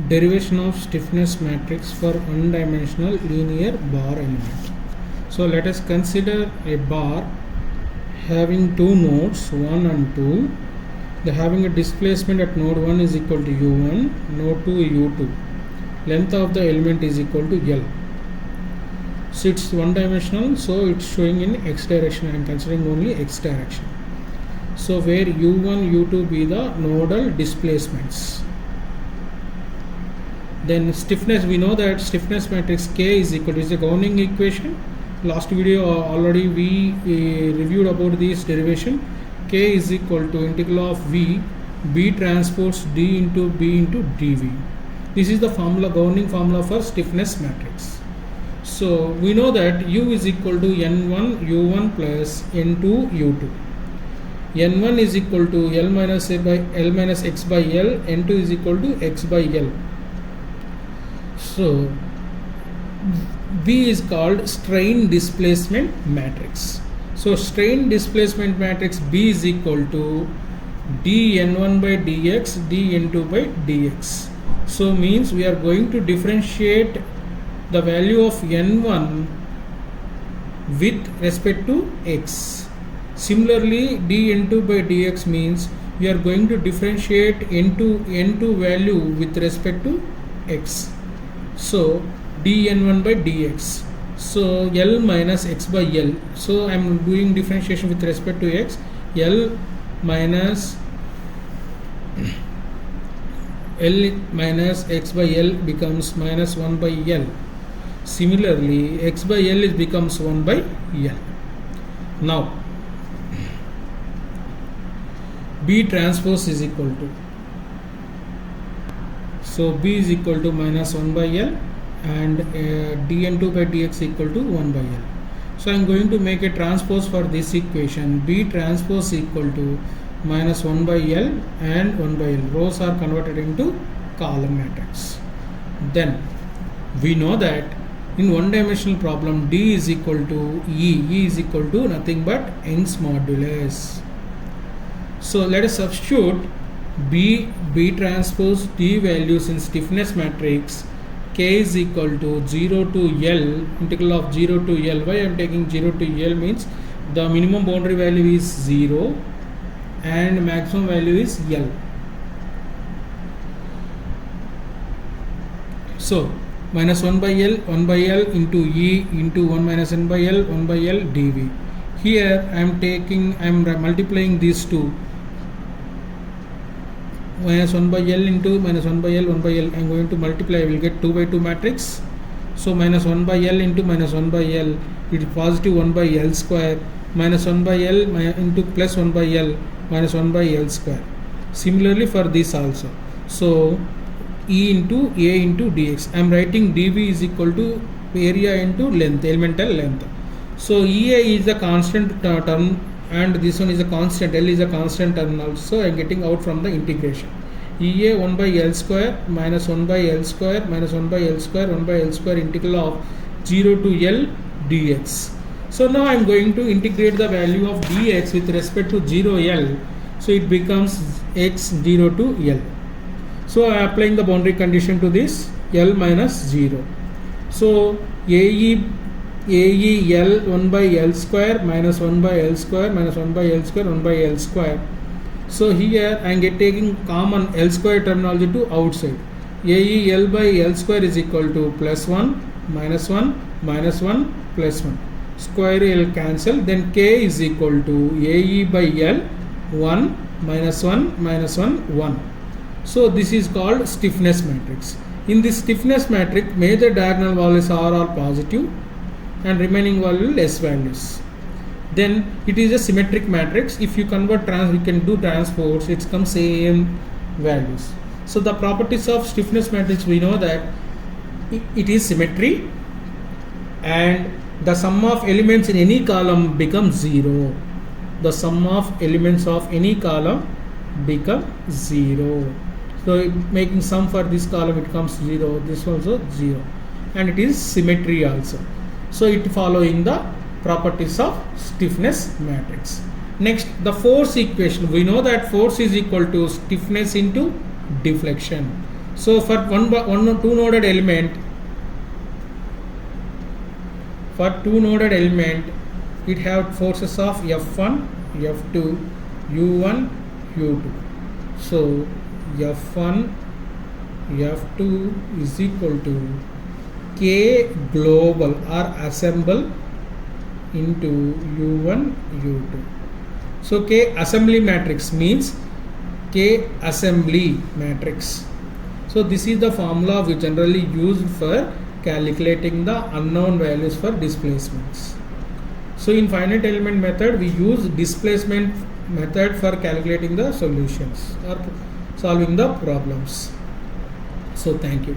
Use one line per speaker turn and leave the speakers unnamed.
derivation of stiffness matrix for one-dimensional linear bar element. So let us consider a bar having two nodes 1 and 2. They having a displacement at node 1 is equal to u1, node 2 u2. Length of the element is equal to L. So it's one dimensional, so it's showing in x direction. I am considering only x direction. So where u1, u2 be the nodal displacements. Then stiffness, we know that stiffness matrix K is equal to, is a Gaussian equation. Last video already we reviewed about this derivation. K is equal to integral of V B transpose D into B into dV. This is the formula, Gaussian formula for stiffness matrix. So we know that U is equal to N1 U1 plus N2 U2. N1 is equal to L minus A by L minus X by L. N2 is equal to X by L. So B is called strain displacement matrix. So strain displacement matrix B is equal to dN1 by dx dN2 by dx. So means we are going to differentiate the value of N1 with respect to x. Similarly, dN2 by dx means we are going to differentiate N2 value with respect to x. So dN1 by dx. So L minus X by L. So I am doing differentiation with respect to x. L minus X by L becomes minus 1 by L. Similarly, X by L becomes 1 by L. Now B transpose is equal to, so B is equal to minus 1 by L and dN2 by dx equal to 1 by L. So I am going to make a transpose for this equation. B transpose equal to minus 1 by L and 1 by L. Rows are converted into column matrix. Then we know that in one dimensional problem D is equal to E. E is equal to nothing but Young's modulus. So let us substitute B transpose D values in stiffness matrix. K is equal to 0 to L, integral of 0 to L. Why I am taking 0 to L means the minimum boundary value is 0 and maximum value is L. So minus 1 by L into E into 1 minus n by L, 1 by L dV. Here I am multiplying these two. Minus 1 by L into minus 1 by L, 1 by L. I am going to multiply, I will get 2 by 2 matrix. So minus 1 by L into minus 1 by L, it is positive 1 by L square, minus 1 by L into plus 1 by L, minus 1 by L square. Similarly for this also. So E into A into dx. I am writing dV is equal to area into length, elemental length. So EA is the constant term and this one is a constant, L is a constant term also. I am getting out from the integration. EA 1 by L square minus 1 by L square minus 1 by L square 1 by L square integral of 0 to L dx. So now I am going to integrate the value of dx with respect to 0 L. So it becomes x 0 to L. So I am applying the boundary condition to this L minus 0. So AE L 1 by L square minus 1 by L square minus 1 by L square 1 by L square. So here I am taking common L square terminology to outside. AE L by L square is equal to plus 1 minus 1 minus 1 plus 1. Square L cancel. Then K is equal to AE by L 1 minus 1 minus 1 1. So this is called stiffness matrix. In this stiffness matrix, major diagonal values are positive and remaining value less values. Then it is a symmetric matrix. If you convert you can do transpose, it comes same values. So the properties of stiffness matrix, we know that it is symmetry and the sum of elements in any column becomes 0. The sum of elements of any column become 0. So making sum for this column it comes 0, this also 0, and it is symmetry also. So it following the properties of stiffness matrix. Next, the force equation. We know that force is equal to stiffness into deflection. So for two noded element, it have forces of F1, F2, U1, U2. So F1, F2 is equal to K global or assemble into U1, U2. So K assembly matrix means K assembly matrix. So this is the formula we generally use for calculating the unknown values for displacements. So in finite element method, we use displacement method for calculating the solutions or solving the problems. So thank you.